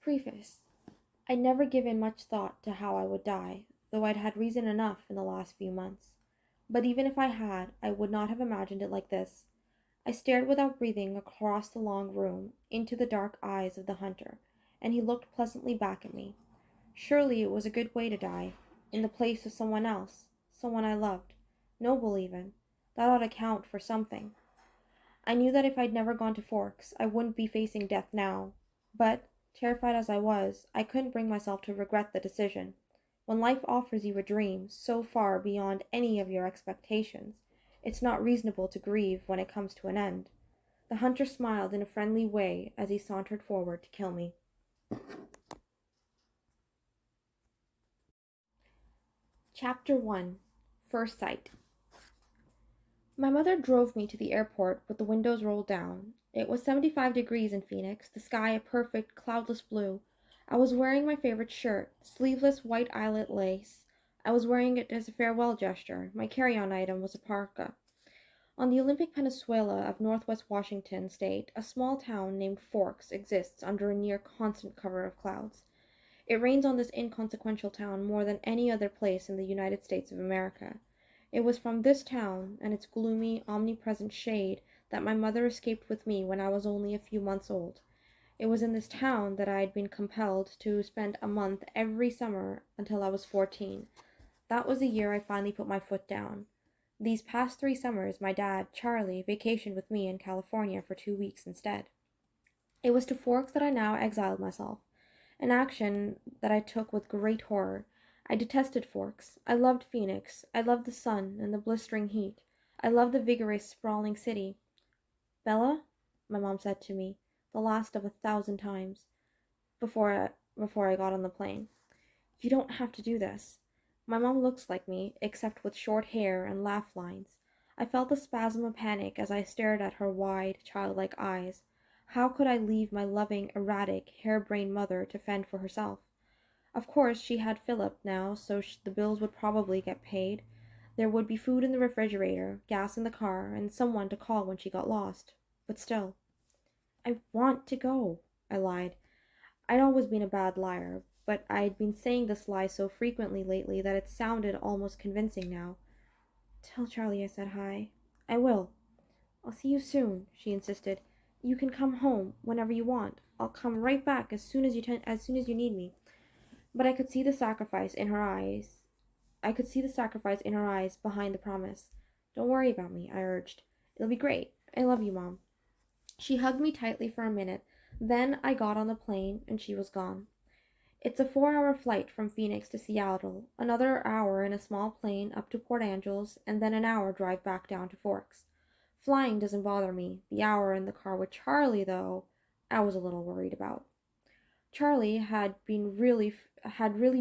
Preface. I'd never given much thought to how I would die, though I'd had reason enough in the last few months. But even if I had, I would not have imagined it like this. I stared without breathing across the long room, into the dark eyes of the hunter, and he looked pleasantly back at me. Surely it was a good way to die, in the place of someone else, someone I loved, noble even. That ought to count for something. I knew that if I'd never gone to Forks, I wouldn't be facing death now. But, terrified as I was, I couldn't bring myself to regret the decision. When life offers you a dream so far beyond any of your expectations, it's not reasonable to grieve when it comes to an end. The hunter smiled in a friendly way as he sauntered forward to kill me. Chapter 1. First Sight. My mother drove me to the airport with the windows rolled down. It was 75 degrees in Phoenix, the sky a perfect, cloudless blue. I was wearing my favorite shirt, sleeveless white eyelet lace. I was wearing it as a farewell gesture. My carry-on item was a parka. On the Olympic Peninsula of northwest Washington state, a small town named Forks exists under a near constant cover of clouds. It rains on this inconsequential town more than any other place in the United States of America. It was from this town and its gloomy, omnipresent shade that my mother escaped with me when I was only a few months old. It was in this town that I had been compelled to spend a month every summer until I was 14. That was the year I finally put my foot down. These past 3 summers, my dad, Charlie, vacationed with me in California for 2 weeks instead. It was to Forks that I now exiled myself, an action that I took with great horror. I detested Forks. I loved Phoenix. I loved the sun and the blistering heat. I loved the vigorous, sprawling city. Bella, my mom said to me, the last of 1,000 times, before I got on the plane. You don't have to do this. My mom looks like me, except with short hair and laugh lines. I felt a spasm of panic as I stared at her wide, childlike eyes. How could I leave my loving, erratic, harebrained mother to fend for herself? Of course, she had Philip now, so the bills would probably get paid. There would be food in the refrigerator, gas in the car, and someone to call when she got lost. But still, I want to go, I lied. I'd always been a bad liar, but I'd been saying this lie so frequently lately that it sounded almost convincing now. Tell Charlie I said hi. I will. I'll see you soon, she insisted. You can come home whenever you want. I'll come right back as soon as you need me. But I could see the sacrifice in her eyes. I could see the sacrifice in her eyes behind the promise. Don't worry about me, I urged. It'll be great. I love you, Mom. She hugged me tightly for a minute. Then I got on the plane and she was gone. It's a 4-hour flight from Phoenix to Seattle, another hour in a small plane up to Port Angeles, and then an hour drive back down to Forks. Flying doesn't bother me. The hour in the car with Charlie, though, I was a little worried about. Charlie had really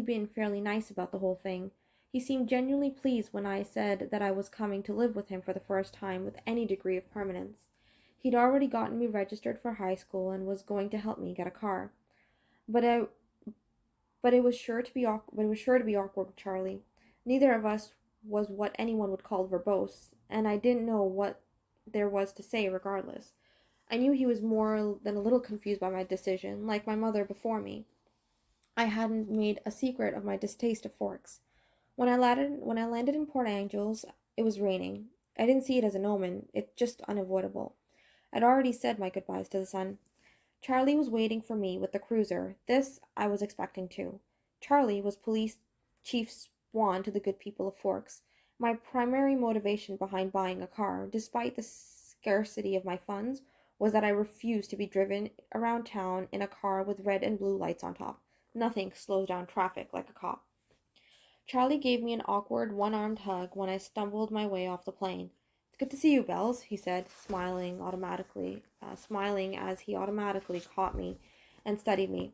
been fairly nice about the whole thing. He seemed genuinely pleased when I said that I was coming to live with him for the first time with any degree of permanence. He'd already gotten me registered for high school and was going to help me get a car. But I but it was sure to be awkward with Charlie. Neither of us was what anyone would call verbose, and I didn't know what there was to say regardless. I knew he was more than a little confused by my decision, like my mother before me. I hadn't made a secret of my distaste of Forks. When I landed in Port Angeles, it was raining. I didn't see it as an omen, it's just unavoidable. I'd already said my goodbyes to the sun. Charlie was waiting for me with the cruiser. This I was expecting too. Charlie was Police Chief Swan to the good people of Forks. My primary motivation behind buying a car, despite the scarcity of my funds, was that I refused to be driven around town in a car with red and blue lights on top. Nothing slows down traffic like a cop. Charlie gave me an awkward, one-armed hug when I stumbled my way off the plane. It's good to see you, Bells, he said, smiling as he automatically caught me and studied me.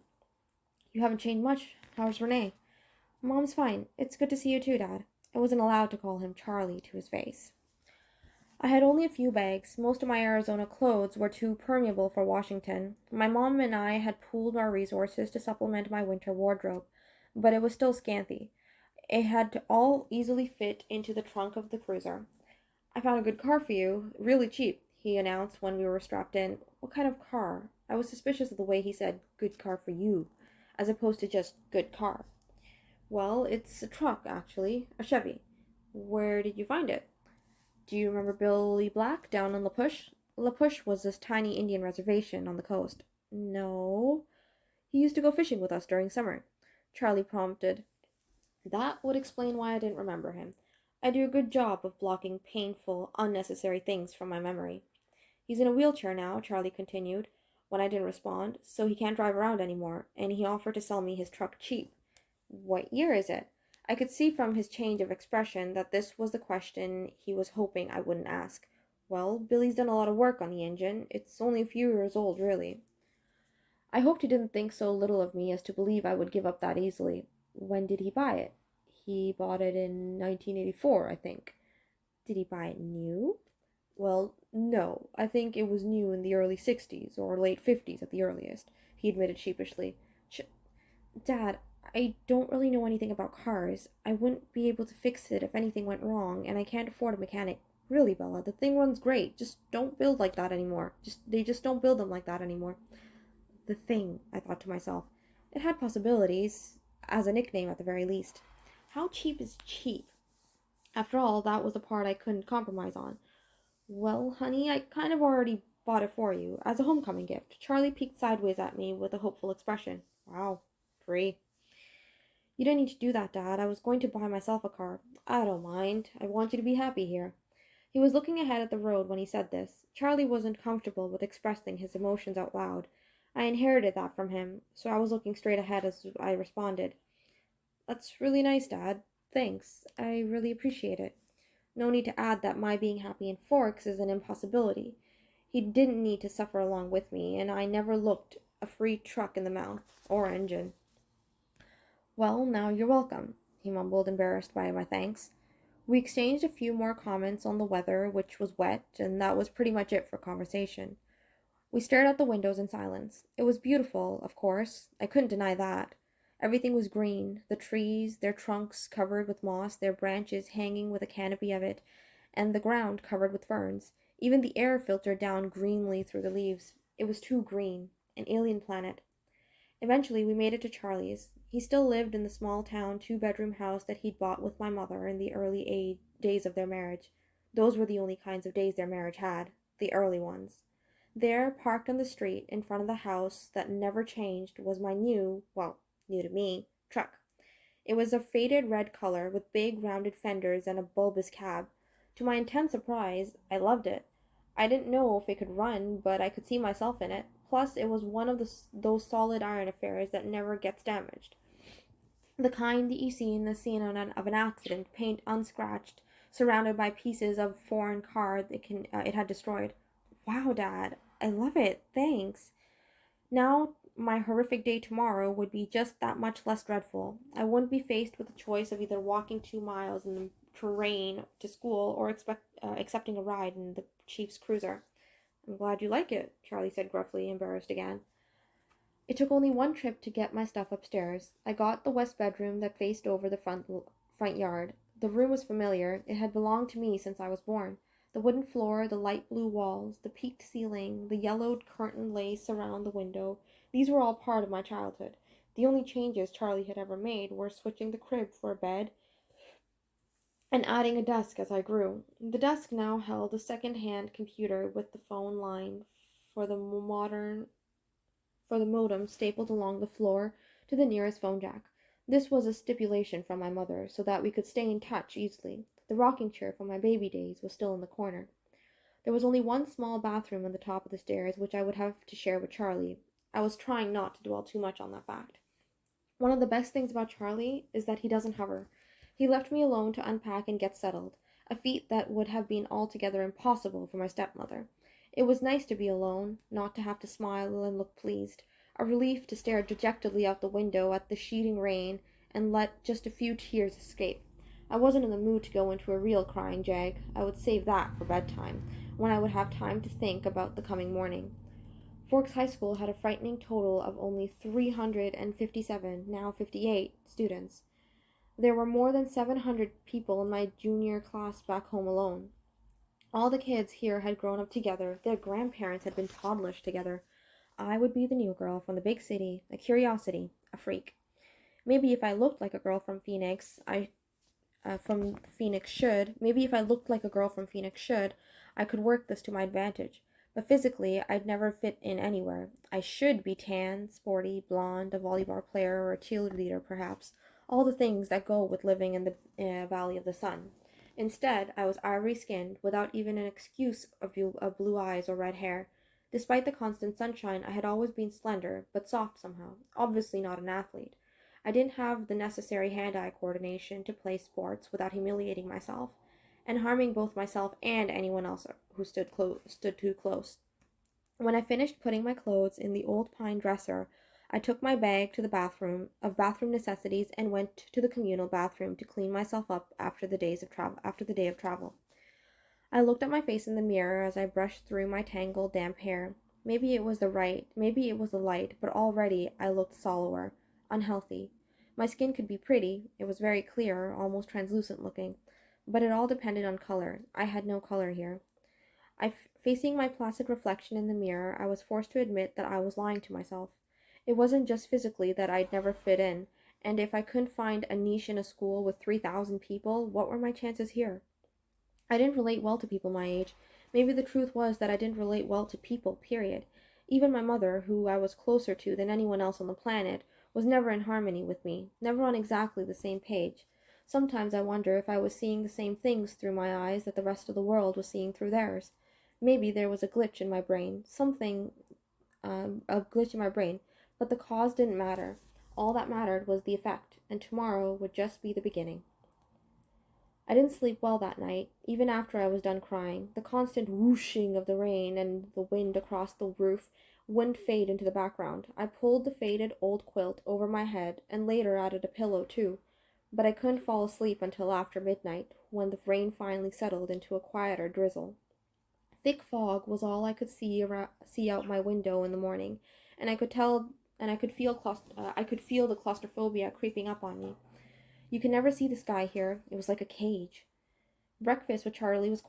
You haven't changed much. How's Renee? Mom's fine. It's good to see you too, Dad. I wasn't allowed to call him Charlie to his face. I had only a few bags. Most of my Arizona clothes were too permeable for Washington. My mom and I had pooled our resources to supplement my winter wardrobe, but it was still scanty. It had to all easily fit into the trunk of the cruiser. I found a good car for you, really cheap, he announced when we were strapped in. What kind of car? I was suspicious of the way he said, good car for you. as opposed to just good car. Well, it's a truck, actually, a Chevy. Where did you find it? Do you remember Billy Black down on La Push? La Push was this tiny Indian reservation on the coast. No. He used to go fishing with us during summer. Charlie prompted. That would explain why I didn't remember him. I do a good job of blocking painful, unnecessary things from my memory. He's in a wheelchair now, Charlie continued, when I didn't respond, so he can't drive around anymore, and he offered to sell me his truck cheap. What year is it? I could see from his change of expression that this was the question he was hoping I wouldn't ask. Well, Billy's done a lot of work on the engine. It's only a few years old, really. I hoped he didn't think so little of me as to believe I would give up that easily. When did he buy it? He bought it in 1984, I think. Did he buy it new? Well, no. I think it was new in the early 60s, or late 50s at the earliest, he admitted sheepishly. Dad, I don't really know anything about cars. I wouldn't be able to fix it if anything went wrong, and I can't afford a mechanic. Really, Bella, the thing runs great. Just don't build like that anymore. They just don't build them like that anymore. The thing, I thought to myself. It had possibilities, as a nickname at the very least. How cheap is cheap? After all, that was the part I couldn't compromise on. Well, honey, I kind of already bought it for you, as a homecoming gift. Charlie peeked sideways at me with a hopeful expression. Wow, free. You didn't need to do that, Dad. I was going to buy myself a car. I don't mind. I want you to be happy here. He was looking ahead at the road when he said this. Charlie wasn't comfortable with expressing his emotions out loud. I inherited that from him, so I was looking straight ahead as I responded. That's really nice, Dad. Thanks. I really appreciate it. No need to add that my being happy in Forks is an impossibility. He didn't need to suffer along with me, and I never looked a free truck in the mouth, or engine. Well, now you're welcome, he mumbled, embarrassed by my thanks. We exchanged a few more comments on the weather, which was wet, and that was pretty much it for conversation. We stared out the windows in silence. It was beautiful, of course. I couldn't deny that. Everything was green, the trees, their trunks covered with moss, their branches hanging with a canopy of it, and the ground covered with ferns. Even the air filtered down greenly through the leaves. It was too green. An alien planet. Eventually, we made it to Charlie's. He still lived in the small town 2-bedroom house that he'd bought with my mother in the early days of their marriage. Those were the only kinds of days their marriage had, the early ones. There, parked on the street in front of the house that never changed, was my new to me, truck. It was a faded red color with big rounded fenders and a bulbous cab. To my intense surprise, I loved it. I didn't know if it could run, but I could see myself in it. Plus, it was one of those solid iron affairs that never gets damaged. The kind that you see in the scene of an accident, paint unscratched, surrounded by pieces of foreign car it had destroyed. Wow, Dad, I love it. Thanks. Now, my horrific day tomorrow would be just that much less dreadful. I wouldn't be faced with the choice of either walking 2 miles in the terrain to school or accepting a ride in the chief's cruiser. I'm glad you like it, Charlie said gruffly, embarrassed again. It took only one trip to get my stuff upstairs. I got the west bedroom that faced over the front yard. The room was familiar. It had belonged to me since I was born. The wooden floor, the light blue walls, the peaked ceiling, the yellowed curtain lace around the window, these were all part of my childhood. The only changes Charlie had ever made were switching the crib for a bed and adding a desk as I grew. The desk now held a second-hand computer with the phone line for the modem stapled along the floor to the nearest phone jack. This was a stipulation from my mother, so that we could stay in touch easily. The rocking chair from my baby days was still in the corner. There was only one small bathroom on the top of the stairs, which I would have to share with Charlie. I was trying not to dwell too much on that fact. One of the best things about Charlie is that he doesn't hover. He left me alone to unpack and get settled, a feat that would have been altogether impossible for my stepmother. It was nice to be alone, not to have to smile and look pleased, a relief to stare dejectedly out the window at the sheeting rain and let just a few tears escape. I wasn't in the mood to go into a real crying jag. I would save that for bedtime, when I would have time to think about the coming morning. Forks High School had a frightening total of only 357, now 58, students. There were more than 700 people in my junior class back home alone. All the kids here had grown up together. Their grandparents had been toddlers together. I would be the new girl from the big city, a curiosity, a freak. Maybe if I looked like a girl from Phoenix, maybe if I looked like a girl from Phoenix should, I could work this to my advantage. But physically, I'd never fit in anywhere. I should be tan, sporty, blonde, a volleyball player, or a cheerleader, perhaps. All the things that go with living in the Valley of the Sun. Instead, I was ivory skinned, without even an excuse of blue eyes or red hair. Despite the constant sunshine, I had always been slender, but soft somehow, obviously not an athlete. I didn't have the necessary hand-eye coordination to play sports without humiliating myself and harming both myself and anyone else who stood too close. When I finished putting my clothes in the old pine dresser, I took my bag to the bathroom necessities and went to the communal bathroom to clean myself up after the day of travel. I looked at my face in the mirror as I brushed through my tangled, damp hair. Maybe it was the light, but already I looked sallower, unhealthy. My skin could be pretty, it was very clear, almost translucent looking, but it all depended on color. I had no color here. Facing my placid reflection in the mirror, I was forced to admit that I was lying to myself. It wasn't just physically that I'd never fit in, and if I couldn't find a niche in a school with 3,000 people, what were my chances here? I didn't relate well to people my age. Maybe the truth was that I didn't relate well to people, period. Even my mother, who I was closer to than anyone else on the planet, was never in harmony with me, never on exactly the same page. Sometimes I wonder if I was seeing the same things through my eyes that the rest of the world was seeing through theirs. Maybe there was a glitch in my brain, a glitch in my brain, but the cause didn't matter. All that mattered was the effect, and tomorrow would just be the beginning. I didn't sleep well that night, even after I was done crying. The constant whooshing of the rain and the wind across the roof wouldn't fade into the background. I pulled the faded old quilt over my head and later added a pillow too, but I couldn't fall asleep until after midnight, when the rain finally settled into a quieter drizzle. Thick fog was all I could see out my window in the morning, and I could feel the claustrophobia creeping up on me. You could never see the sky here. It was like a cage. Breakfast with Charlie was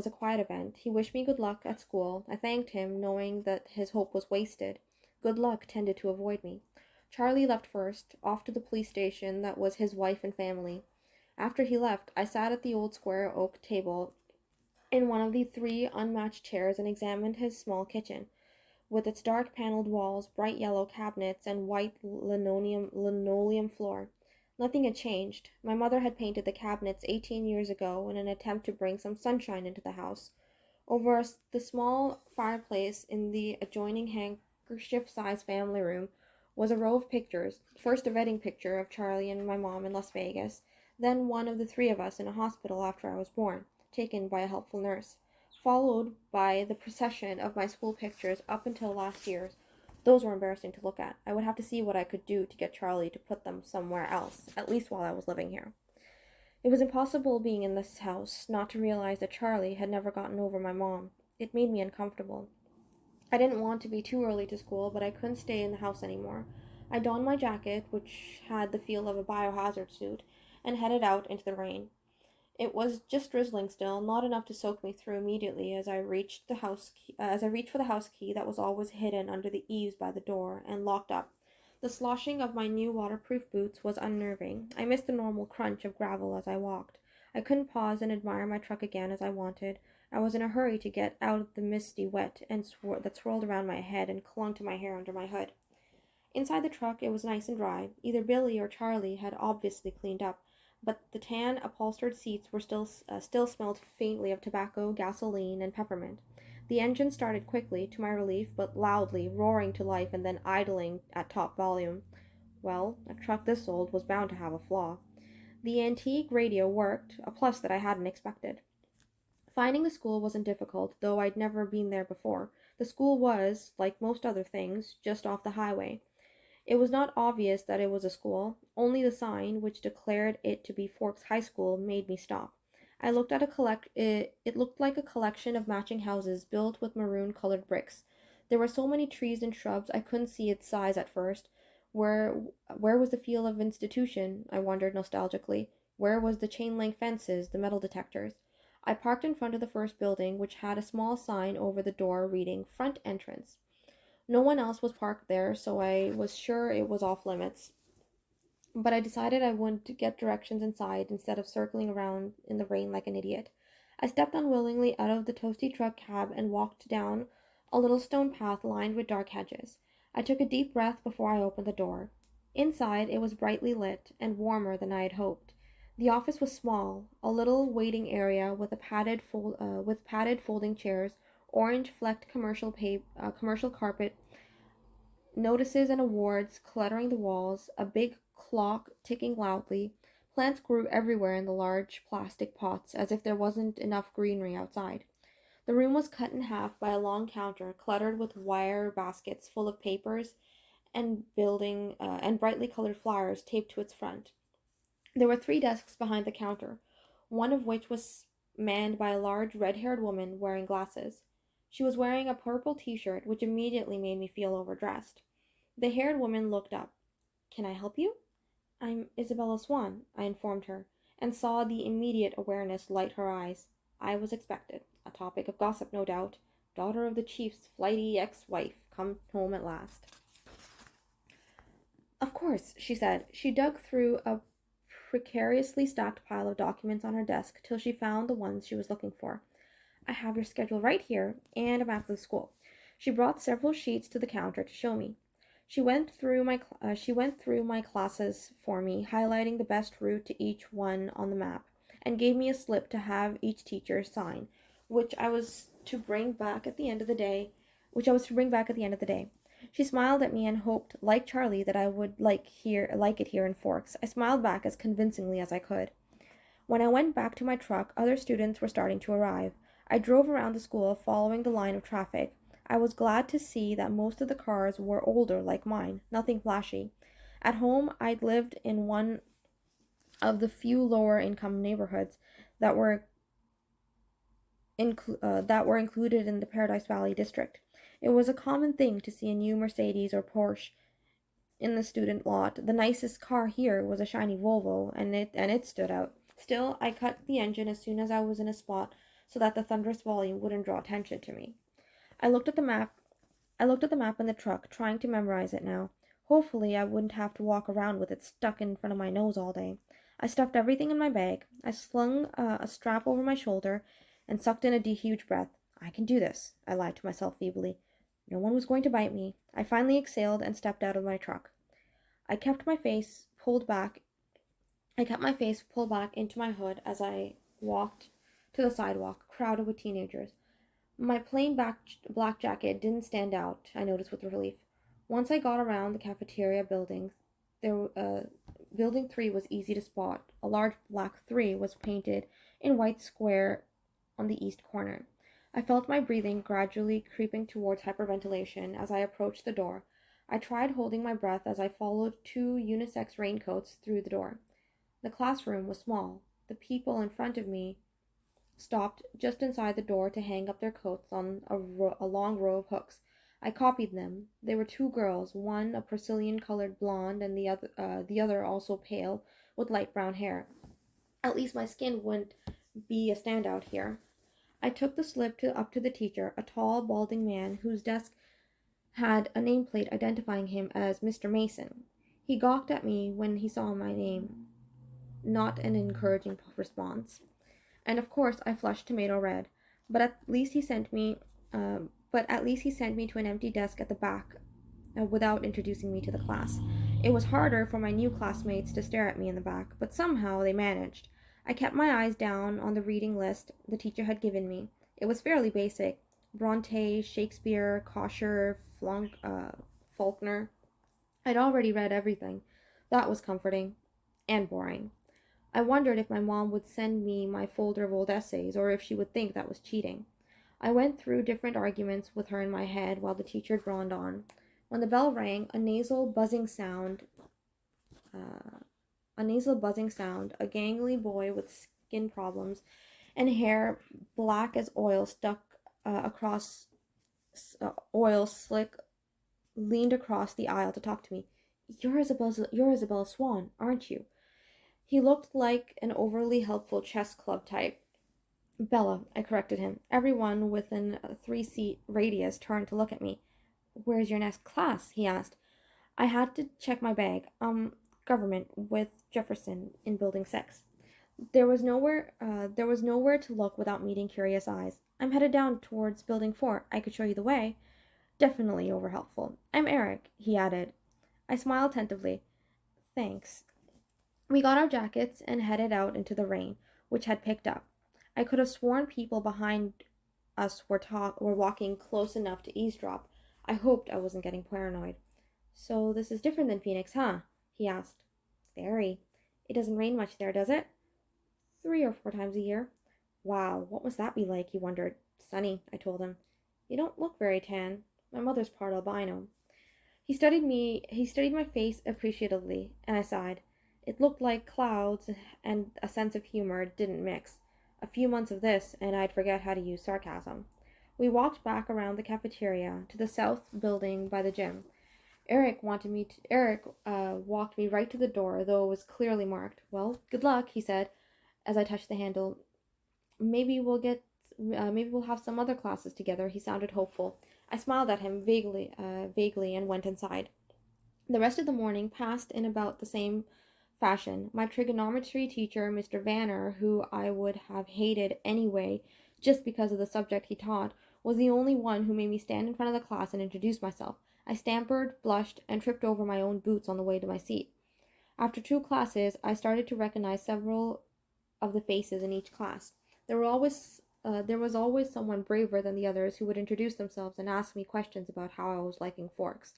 a quiet event. He wished me good luck at school. I thanked him, knowing that his hope was wasted. Good luck tended to avoid me. Charlie left first, off to the police station that was his wife and family. After he left, I sat at the old square oak table in one of the three unmatched chairs and examined his small kitchen, with its dark paneled walls, bright yellow cabinets, and white linoleum floor. Nothing had changed. My mother had painted the cabinets 18 years ago in an attempt to bring some sunshine into the house. Over the small fireplace in the adjoining handkerchief-sized family room was a row of pictures. First a wedding picture of Charlie and my mom in Las Vegas, then one of the three of us in a hospital after I was born, taken by a helpful nurse, followed by the procession of my school pictures up until last year's. Those were embarrassing to look at. I would have to see what I could do to get Charlie to put them somewhere else, at least while I was living here. It was impossible being in this house not to realize that Charlie had never gotten over my mom. It made me uncomfortable. I didn't want to be too early to school, but I couldn't stay in the house anymore. I donned my jacket, which had the feel of a biohazard suit, and headed out into the rain. It was just drizzling still, not enough to soak me through immediately as I reached for the house key that was always hidden under the eaves by the door and locked up. The sloshing of my new waterproof boots was unnerving. I missed the normal crunch of gravel as I walked. I couldn't pause and admire my truck again as I wanted. I was in a hurry to get out of the misty wet that swirled around my head and clung to my hair under my hood. Inside the truck, it was nice and dry. Either Billy or Charlie had obviously cleaned up, but the tan upholstered seats were still smelled faintly of tobacco, gasoline, and peppermint. The engine started quickly, to my relief, but loudly, roaring to life and then idling at top volume. Well, a truck this old was bound to have a flaw. The antique radio worked, a plus that I hadn't expected. Finding the school wasn't difficult, though I'd never been there before. The school was, like most other things, just off the highway. It was not obvious that it was a school. Only the sign, which declared it to be Forks High School, made me stop. I looked at it looked like a collection of matching houses built with maroon-colored bricks. There were so many trees and shrubs I couldn't see its size at first. Where where was the feel of institution? I wondered nostalgically. Where was the chain-link fences, the metal detectors? I parked in front of the first building, which had a small sign over the door reading "Front Entrance." No one else was parked there, so I was sure it was off limits. But I decided I wouldn't get directions inside instead of circling around in the rain like an idiot. I stepped unwillingly out of the toasty truck cab and walked down a little stone path lined with dark hedges. I took a deep breath before I opened the door. Inside, it was brightly lit and warmer than I had hoped. The office was small, a little waiting area with padded folding chairs, orange flecked commercial carpet, notices and awards cluttering the walls, a big clock ticking loudly. Plants grew everywhere in the large plastic pots, as if there wasn't enough greenery outside. The room was cut in half by a long counter cluttered with wire baskets full of papers and brightly colored flowers taped to its front. There were three desks behind the counter, one of which was manned by a large red-haired woman wearing glasses. She was wearing a purple t-shirt, which immediately made me feel overdressed. The haired woman looked up. "Can I help you?" "I'm Isabella Swan," I informed her, and saw the immediate awareness light her eyes. I was expected. A topic of gossip, no doubt. Daughter of the chief's flighty ex-wife, come home at last. "Of course," she said. She dug through a precariously stacked pile of documents on her desk till she found the ones she was looking for. "I have your schedule right here, and a map of the school." She brought several sheets to the counter to show me. She went through my classes for me, highlighting the best route to each one on the map, and gave me a slip to have each teacher sign, which I was to bring back at the end of the day. She smiled at me and hoped, like Charlie, that I would like it here in Forks. I smiled back as convincingly as I could. When I went back to my truck, other students were starting to arrive. I drove around the school, following the line of traffic. I was glad to see that most of the cars were older, like mine, nothing flashy. At home, I'd lived in one of the few lower income neighborhoods that were included in the Paradise Valley district. It was a common thing to see a new Mercedes or Porsche in the student lot. The nicest car here was a shiny Volvo, and it stood out. Still, I cut the engine as soon as I was in a spot so that the thunderous volume wouldn't draw attention to me. I looked at the map. I looked at the map in the truck, trying to memorize it now. Hopefully, I wouldn't have to walk around with it stuck in front of my nose all day. I stuffed everything in my bag. I slung a strap over my shoulder and sucked in a huge breath. "I can do this," I lied to myself feebly. No one was going to bite me. I finally exhaled and stepped out of my truck. I kept my face pulled back. I kept my face pulled back into my hood as I walked to the sidewalk, crowded with teenagers. My plain black jacket didn't stand out, I noticed with relief. Once I got around the cafeteria building, building 3 was easy to spot. A large black 3 was painted in white square on the east corner. I felt my breathing gradually creeping towards hyperventilation as I approached the door. I tried holding my breath as I followed two unisex raincoats through the door. The classroom was small. The people in front of me stopped just inside the door to hang up their coats on a long row of hooks. I copied them. They were two girls, one a Brazilian-colored blonde and the other also pale with light brown hair. At least my skin wouldn't be a standout here. I took the slip up to the teacher, a tall, balding man whose desk had a nameplate identifying him as Mr. Mason. He gawked at me when he saw my name, not an encouraging response. And of course, I flushed tomato red. But at least he sent me, to an empty desk at the back, without introducing me to the class. It was harder for my new classmates to stare at me in the back, but somehow they managed. I kept my eyes down on the reading list the teacher had given me. It was fairly basic: Bronte, Shakespeare, Kosher, Faulkner. I'd already read everything. That was comforting and boring. I wondered if my mom would send me my folder of old essays, or if she would think that was cheating. I went through different arguments with her in my head while the teacher droned on. When the bell rang, a nasal buzzing sound, a gangly boy with skin problems and hair black as oil stuck across oil slick, leaned across the aisle to talk to me. You're Isabella Swan, aren't you?" He looked like an overly helpful chess club type. "Bella," I corrected him. Everyone within a 3-seat radius turned to look at me. Where's your next class? He asked. I had to check my bag. Government with Jefferson in Building 6. There was nowhere to look without meeting curious eyes. I'm headed down towards Building 4. I could show you the way. Definitely over helpful. I'm Eric, he added. I smiled tentatively. Thanks. We got our jackets and headed out into the rain, which had picked up. I could have sworn people behind us were walking close enough to eavesdrop. I hoped I wasn't getting paranoid. So this is different than Phoenix, huh? He asked. Very. It doesn't rain much there, does it? 3 or 4 times a year. Wow, what must that be like? He wondered. Sunny, I told him. You don't look very tan. My mother's part albino. He studied my face appreciatively, and I sighed. It looked like clouds and a sense of humor didn't mix. A few months of this, and I'd forget how to use sarcasm. We walked back around the cafeteria to the south building by the gym. Eric walked me right to the door, though it was clearly marked. Well, good luck, he said as I touched the handle. Maybe we'll have some other classes together. He sounded hopeful. I smiled at him vaguely, and went inside. The rest of the morning passed in about the same fashion. My trigonometry teacher, Mr. Vanner, who I would have hated anyway, just because of the subject he taught, was the only one who made me stand in front of the class and introduce myself. I stammered, blushed, and tripped over my own boots on the way to my seat. After 2 classes, I started to recognize several of the faces in each class. There was always someone braver than the others who would introduce themselves and ask me questions about how I was liking forks.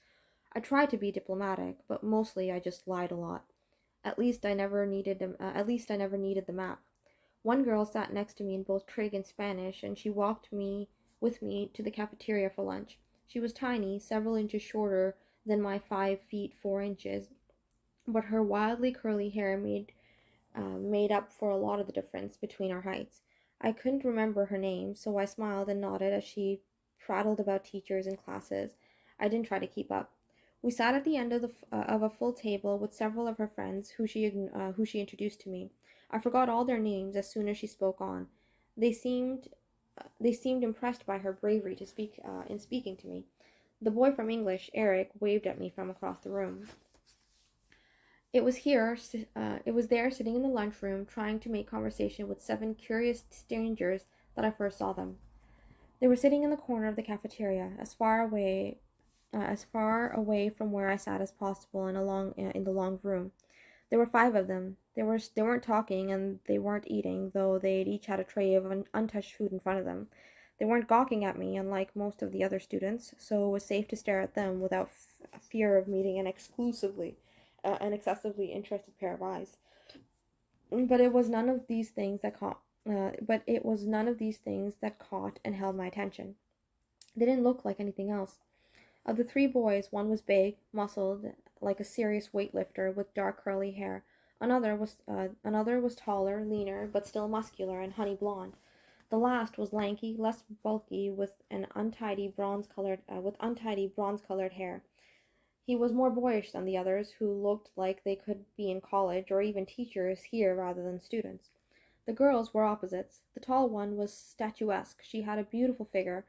I tried to be diplomatic, but mostly I just lied a lot. At least I never needed the map. One girl sat next to me in both Trig and Spanish, and she walked me with me to the cafeteria for lunch. She was tiny, several inches shorter than my 5 feet 4 inches, but her wildly curly hair made up for a lot of the difference between our heights. I couldn't remember her name, so I smiled and nodded as she prattled about teachers and classes. I didn't try to keep up. We sat at the end of a full table with several of her friends who she introduced to me. I forgot all their names as soon as she spoke on. They seemed they seemed impressed by her bravery to speak in speaking to me. The boy from English, Eric, waved at me from across the room. It was there sitting in the lunchroom, trying to make conversation with 7 curious strangers that I first saw them. They were sitting in the corner of the cafeteria, as far away from where I sat as possible in the long room. There were 5 of them. They weren't talking and they weren't eating, though they'd each had a tray of untouched food in front of them. They weren't gawking at me, unlike most of the other students, so it was safe to stare at them without fear of meeting an excessively interested pair of eyes. But it was none of these things that caught. But it was none of these things that caught and held my attention. They didn't look like anything else. Of the 3 boys, one was big, muscled, like a serious weightlifter, with dark curly hair. Another was taller, leaner, but still muscular and honey blonde. The last was lanky, less bulky, with untidy bronze-colored hair. He was more boyish than the others, who looked like they could be in college or even teachers here rather than students. The girls were opposites. The tall one was statuesque. She had a beautiful figure,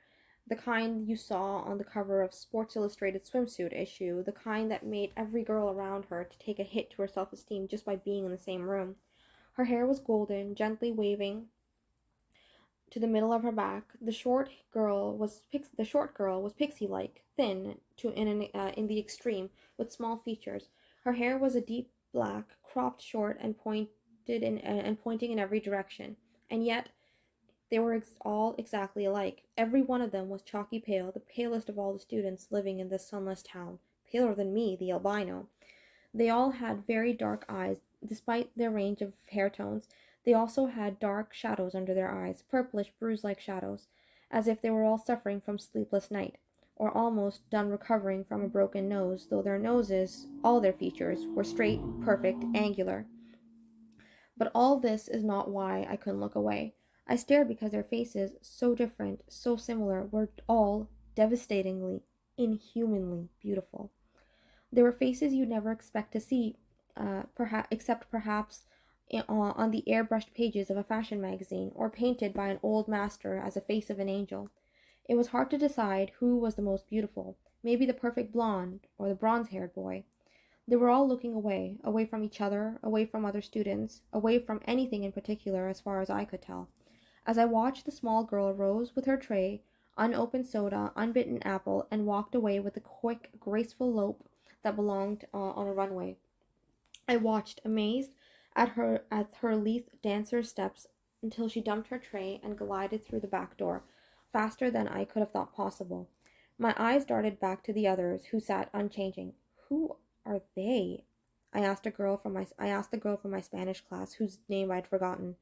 the kind you saw on the cover of Sports Illustrated swimsuit issue, the kind that made every girl around her to take a hit to her self-esteem just by being in the same room. Her hair was golden, gently waving to the middle of her back. The short girl was pixie-like, thin in the extreme, with small features. Her hair was a deep black, cropped short, and pointing in every direction. And yet they were all exactly alike. Every one of them was chalky pale, the palest of all the students living in this sunless town, paler than me, the albino. They all had very dark eyes, despite their range of hair tones. They also had dark shadows under their eyes, purplish, bruise-like shadows, as if they were all suffering from sleepless night, or almost done recovering from a broken nose, though their noses, all their features, were straight, perfect, angular. But all this is not why I couldn't look away. I stared because their faces, so different, so similar, were all devastatingly, inhumanly beautiful. They were faces you'd never expect to see, except perhaps on the airbrushed pages of a fashion magazine, or painted by an old master as a face of an angel. It was hard to decide who was the most beautiful. maybe the perfect blonde or the bronze-haired boy. They were all looking away, away from each other, away from other students, away from anything in particular as far as I could tell. As I watched, the small girl rose with her tray, unopened soda, unbitten apple, and walked away with the quick, graceful lope that belonged on a runway. I watched, amazed at her lithe dancer's steps until she dumped her tray and glided through the back door, faster than I could have thought possible. My eyes darted back to the others, who sat unchanging. Who are they? I asked the girl from my Spanish class, whose name I'd forgotten.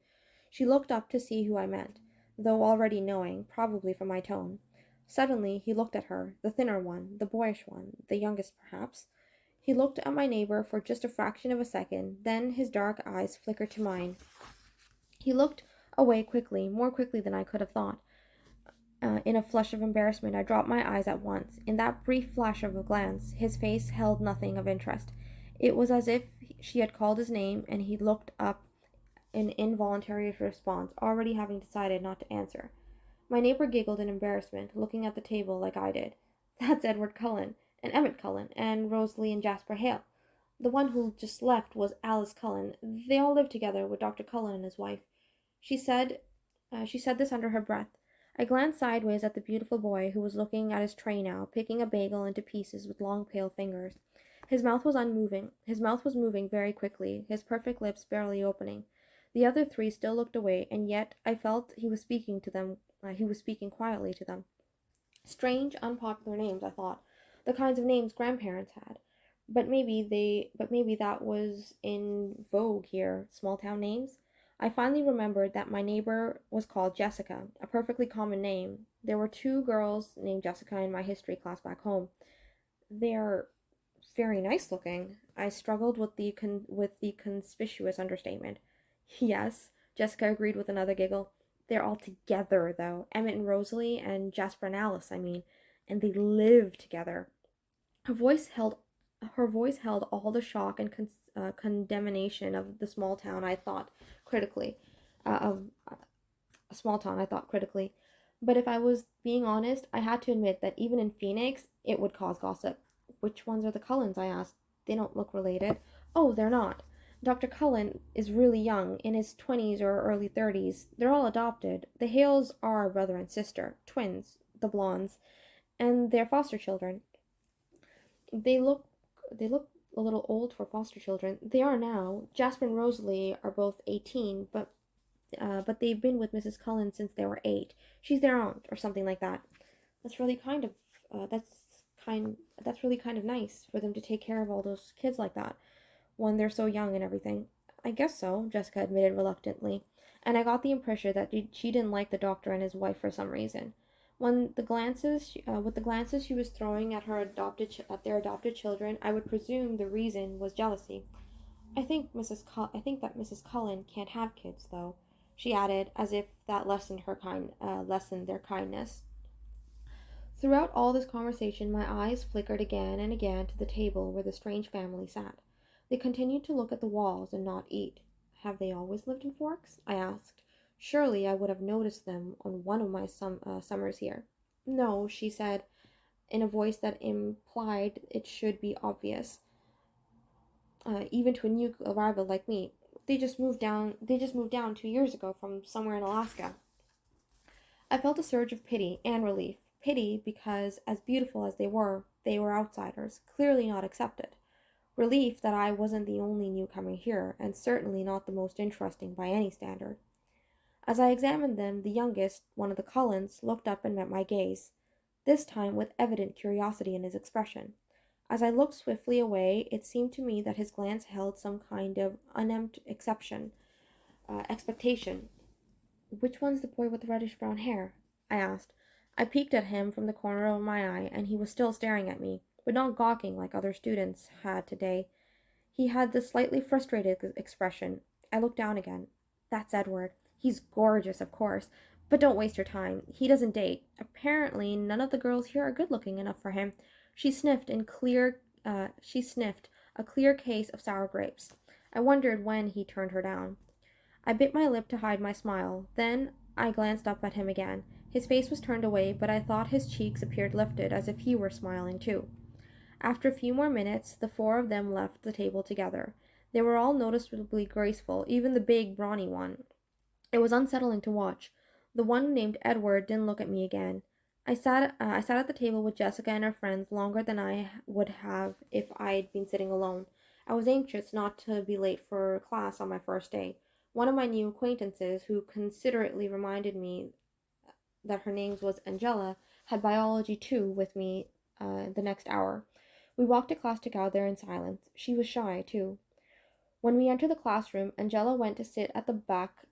She looked up to see who I meant, though already knowing, probably from my tone. Suddenly he looked at her, the thinner one, the boyish one, the youngest perhaps. He looked at my neighbor for just a fraction of a second, then his dark eyes flickered to mine. He looked away quickly, more quickly than I could have thought. In a flush of embarrassment, I dropped my eyes at once. In that brief flash of a glance, his face held nothing of interest. It was as if she had called his name, and he looked up in involuntary response, already having decided not to answer. My neighbor giggled in embarrassment, looking at the table like I did. That's Edward Cullen, and Emmett Cullen, and Rosalie and Jasper Hale. The one who just left was Alice Cullen. They all lived together with Dr. Cullen and his wife. She said, she said this under her breath. I glanced sideways at the beautiful boy, who was looking at his tray now, picking a bagel into pieces with long, pale fingers. His mouth was unmoving. His mouth was moving very quickly, his perfect lips barely opening. The other three still looked away, and yet I felt he was speaking to them. He was speaking quietly to them. Strange, unpopular names, I thought, the kinds of names grandparents had. But maybe that was in vogue here, small town names. I finally remembered that my neighbor was called Jessica, a perfectly common name. There were two girls named Jessica in my history class back home. They're very nice looking. I struggled with the conspicuous understatement. Yes, Jessica agreed with another giggle. They're all together, though. Emmett and Rosalie, and Jasper and Alice, I mean. And they live together. Her voice held her voice held all the shock and condemnation of the small town. I thought critically, of a small town. I thought critically, but if I was being honest, I had to admit that even in Phoenix, it would cause gossip. Which ones are the Cullens? I asked. They don't look related. Oh, they're not. Dr. Cullen is really young, in his 20s or early 30s. They're all adopted. The Hales are brother and sister, twins, the blondes, and they're foster children. They look they look a little old for foster children. They are now. Jasper and Rosalie are both 18, but they've been with Mrs. Cullen since they were 8. She's their aunt or something like that. That's really kind of that's really kind of nice for them to take care of all those kids like that when they're so young and everything. I guess so, Jessica admitted reluctantly, and I got the impression that she didn't like the doctor and his wife for some reason. With the glances she was throwing at at their adopted children, I would presume the reason was jealousy. I think that Mrs. Cullen can't have kids, though, she added, as if that lessened their kindness. Throughout all this conversation, my eyes flickered again and again to the table where the strange family sat. They continued to look at the walls and not eat. Have they always lived in Forks? I asked. Surely I would have noticed them on one of my summers here. No, she said, in a voice that implied it should be obvious, even to a new arrival like me. They just moved down. They just moved down 2 years ago from somewhere in Alaska. I felt a surge of pity and relief. Pity because, as beautiful as they were outsiders, clearly not accepted. Relief that I wasn't the only newcomer here, and certainly not the most interesting by any standard. As I examined them, the youngest, one of the Cullens, looked up and met my gaze, this time with evident curiosity in his expression. As I looked swiftly away, it seemed to me that his glance held some kind of expectation. Which one's the boy with the reddish brown hair? I asked. I peeked at him from the corner of my eye, and he was still staring at me, but not gawking like other students had today. He had the slightly frustrated expression. I looked down again. That's Edward. He's gorgeous, of course, but don't waste your time. He doesn't date. Apparently, none of the girls here are good-looking enough for him. She sniffed a clear case of sour grapes. I wondered when he turned her down. I bit my lip to hide my smile. Then I glanced up at him again. His face was turned away, but I thought his cheeks appeared lifted, as if he were smiling too. After a few more minutes, the four of them left the table together. They were all noticeably graceful, even the big, brawny one. It was unsettling to watch. The one named Edward didn't look at me again. I sat at the table with Jessica and her friends longer than I would have if I'd been sitting alone. I was anxious not to be late for class on my first day. One of my new acquaintances, who considerately reminded me that her name was Angela, had biology too with me the next hour. We walked to class together in silence. She was shy too. When we entered the classroom, Angela went to sit at the back,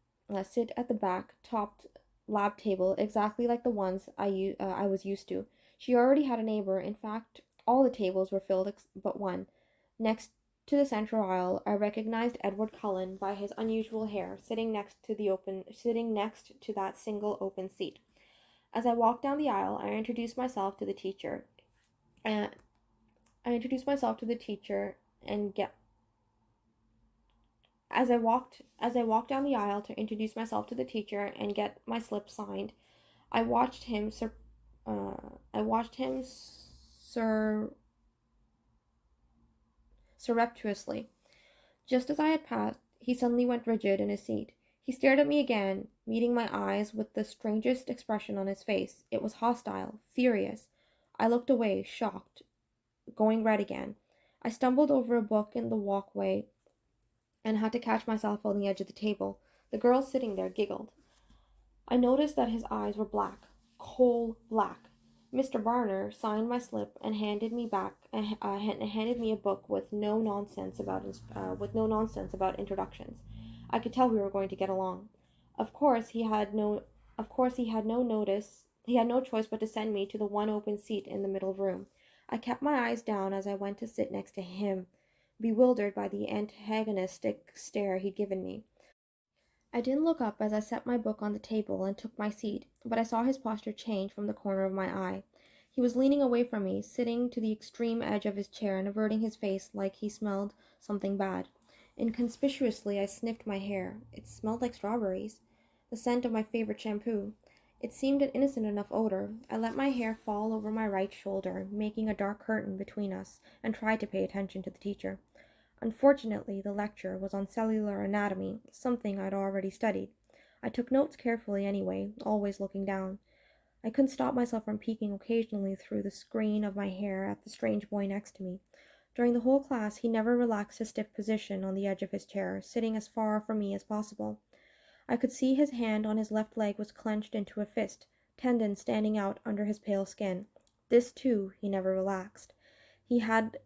topped lab table, exactly like the ones I was used to. She already had a neighbor. In fact, all the tables were filled but one. Next to the central aisle, I recognized Edward Cullen by his unusual hair, sitting next to that single open seat. As I walked down the aisle, I introduced myself to the teacher. Uh, I introduced myself to the teacher and get as I walked down the aisle to introduce myself to the teacher and get my slip signed. I watched him sur- I watched him sur- surreptitiously. Just as I had passed, he suddenly went rigid in his seat. He stared at me again, meeting my eyes with the strangest expression on his face. It was hostile, furious. I looked away, shocked, going red again. I stumbled over a book in the walkway and had to catch myself on the edge of the table. The girl sitting there giggled. I noticed that his eyes were black, coal black. Mr. Barner signed my slip and handed me a book with no nonsense about introductions. I could tell we were going to get along. Of course, he had no of course he had no choice but to send me to the one open seat in the middle room. I kept my eyes down as I went to sit next to him, bewildered by the antagonistic stare he'd given me. I didn't look up as I set my book on the table and took my seat, but I saw his posture change from the corner of my eye. He was leaning away from me, sitting to the extreme edge of his chair and averting his face like he smelled something bad. Inconspicuously, I sniffed my hair. It smelled like strawberries, the scent of my favorite shampoo. It seemed an innocent enough odor. I let my hair fall over my right shoulder, making a dark curtain between us, and tried to pay attention to the teacher. Unfortunately, the lecture was on cellular anatomy, something I'd already studied. I took notes carefully anyway, always looking down. I couldn't stop myself from peeking occasionally through the screen of my hair at the strange boy next to me. During the whole class, he never relaxed his stiff position on the edge of his chair, sitting as far from me as possible. I could see his hand on his left leg was clenched into a fist, tendons standing out under his pale skin. This, too, he never relaxed. He had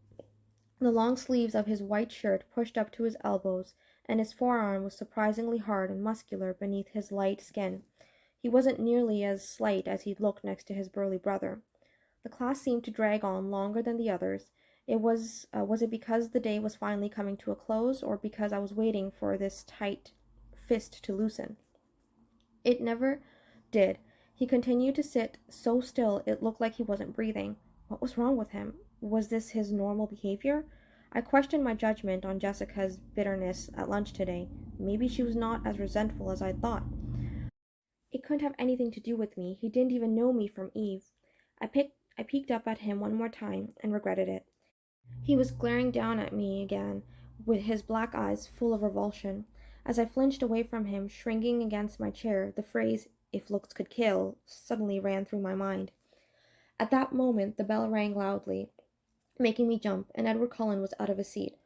the long sleeves of his white shirt pushed up to his elbows, and his forearm was surprisingly hard and muscular beneath his light skin. He wasn't nearly as slight as he'd looked next to his burly brother. The class seemed to drag on longer than the others. Was it because the day was finally coming to a close, or because I was waiting for this tight fist to loosen? It never did. He continued to sit so still it looked like he wasn't breathing. What was wrong with him? Was this his normal behavior? I questioned my judgment on Jessica's bitterness at lunch today. Maybe she was not as resentful as I'd thought. It couldn't have anything to do with me. He didn't even know me from Eve. I peeked up at him one more time and regretted it. He was glaring down at me again, with his black eyes full of revulsion. As I flinched away from him, shrinking against my chair, the phrase, "if looks could kill," suddenly ran through my mind. At that moment, the bell rang loudly, making me jump, and Edward Cullen was out of his seat.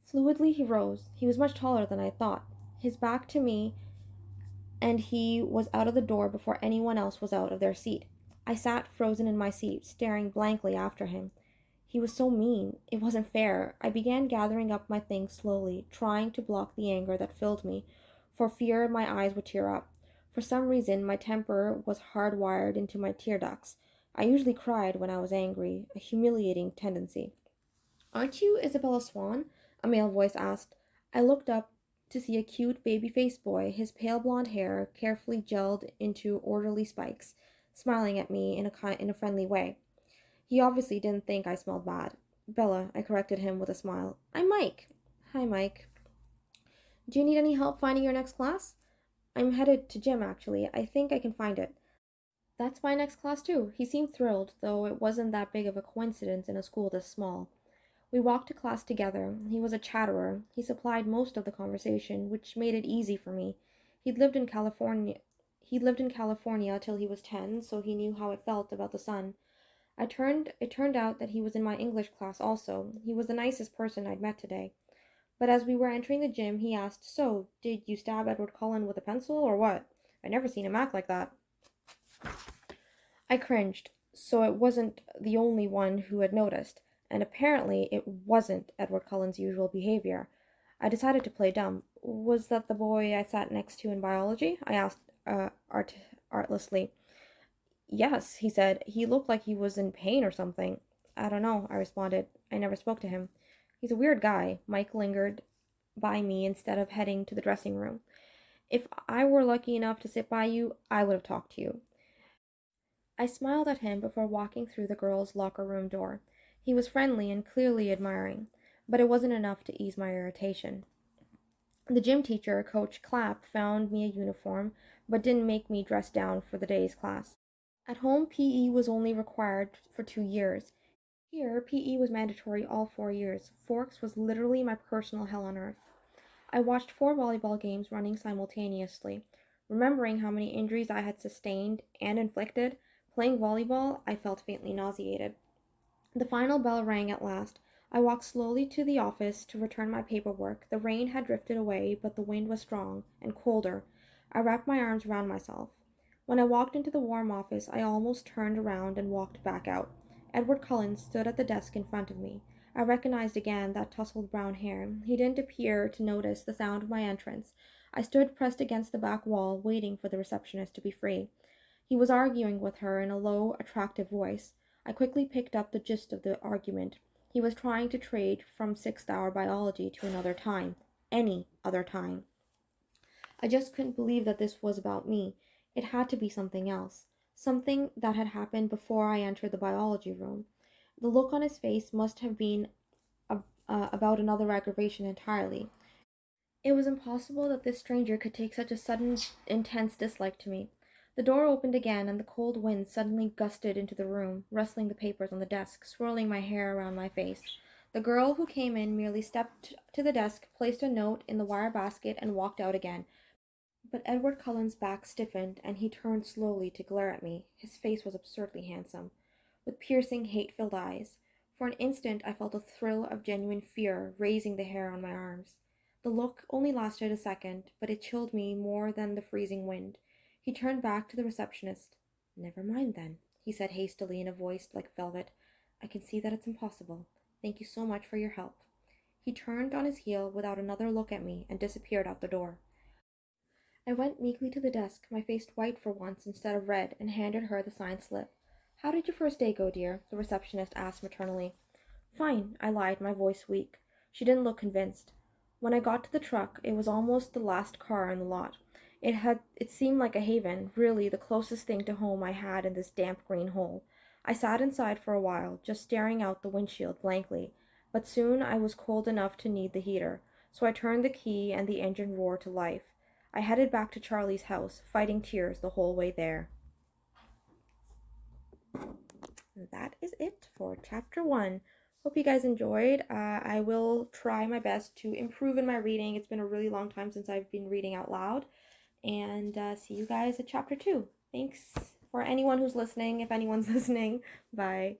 Fluidly, he rose. He was much taller than I thought, his back to me, and he was out of the door before anyone else was out of their seat. I sat frozen in my seat, staring blankly after him. He was so mean. It wasn't fair. I began gathering up my things slowly, trying to block the anger that filled me, for fear my eyes would tear up. For some reason, my temper was hardwired into my tear ducts. I usually cried when I was angry, a humiliating tendency. "Aren't you Isabella Swan?" a male voice asked. I looked up to see a cute baby-faced boy, his pale blonde hair carefully gelled into orderly spikes, smiling at me in a friendly way. He obviously didn't think I smelled bad. "Bella," I corrected him with a smile. "I'm Mike." "Hi, Mike. Do you need any help finding your next class?" "I'm headed to gym, actually. I think I can find it." That's my next class, too. He seemed thrilled, though it wasn't that big of a coincidence in a school this small. We walked to class together. He was a chatterer. He supplied most of the conversation, which made it easy for me. He'd lived in California. He'd lived in California till he was 10, so he knew how it felt about the sun. It turned out that he was in my English class also. He was the nicest person I'd met today. But as we were entering the gym, he asked, "So, did you stab Edward Cullen with a pencil, or what? I'd never seen him act like that." I cringed, so it wasn't the only one who had noticed, and apparently it wasn't Edward Cullen's usual behavior. I decided to play dumb. "Was that the boy I sat next to in biology?" I asked artlessly. "Yes," he said. "He looked like he was in pain or something." "I don't know," I responded. "I never spoke to him." "He's a weird guy." Mike lingered by me instead of heading to the dressing room. "If I were lucky enough to sit by you, I would have talked to you." I smiled at him before walking through the girls' locker room door. He was friendly and clearly admiring, but it wasn't enough to ease my irritation. The gym teacher, Coach Clapp, found me a uniform, but didn't make me dress down for the day's class. At home, PE was only required for 2 years. Here, PE was mandatory all 4 years. Forks was literally my personal hell on earth. I watched 4 volleyball games running simultaneously. Remembering how many injuries I had sustained and inflicted, playing volleyball, I felt faintly nauseated. The final bell rang at last. I walked slowly to the office to return my paperwork. The rain had drifted away, but the wind was strong and colder. I wrapped my arms around myself. When I walked into the warm office, I almost turned around and walked back out. Edward Cullen stood at the desk in front of me. I recognized again that tousled brown hair. He didn't appear to notice the sound of my entrance. I stood pressed against the back wall, waiting for the receptionist to be free. He was arguing with her in a low, attractive voice. I quickly picked up the gist of the argument. He was trying to trade from sixth-hour biology to another time. Any other time. I just couldn't believe that this was about me. It had to be something else. Something that had happened before I entered the biology room. The look on his face must have been about another aggravation entirely. It was impossible that this stranger could take such a sudden, intense dislike to me. The door opened again, and the cold wind suddenly gusted into the room, rustling the papers on the desk, swirling my hair around my face. The girl who came in merely stepped to the desk, placed a note in the wire basket, and walked out again. But Edward Cullen's back stiffened, and he turned slowly to glare at me. His face was absurdly handsome, with piercing, hate-filled eyes. For an instant I felt a thrill of genuine fear raising the hair on my arms. The look only lasted a second, but it chilled me more than the freezing wind. He turned back to the receptionist. "Never mind, then," he said hastily in a voice like velvet. "I can see that it's impossible. Thank you so much for your help." He turned on his heel without another look at me and disappeared out the door. I went meekly to the desk, my face white for once instead of red, and handed her the signed slip. "How did your first day go, dear?" the receptionist asked maternally. "Fine," I lied, my voice weak. She didn't look convinced. When I got to the truck, it was almost the last car in the lot. It seemed like a haven, really the closest thing to home I had in this damp green hole. I sat inside for a while, just staring out the windshield blankly, but soon I was cold enough to need the heater, so I turned the key and the engine roared to life. I headed back to Charlie's house, fighting tears the whole way there. And that is it for chapter 1. Hope you guys enjoyed. I will try my best to improve in my reading. It's been a really long time since I've been reading out loud. And see you guys at chapter 2. Thanks for anyone who's listening, if anyone's listening. Bye.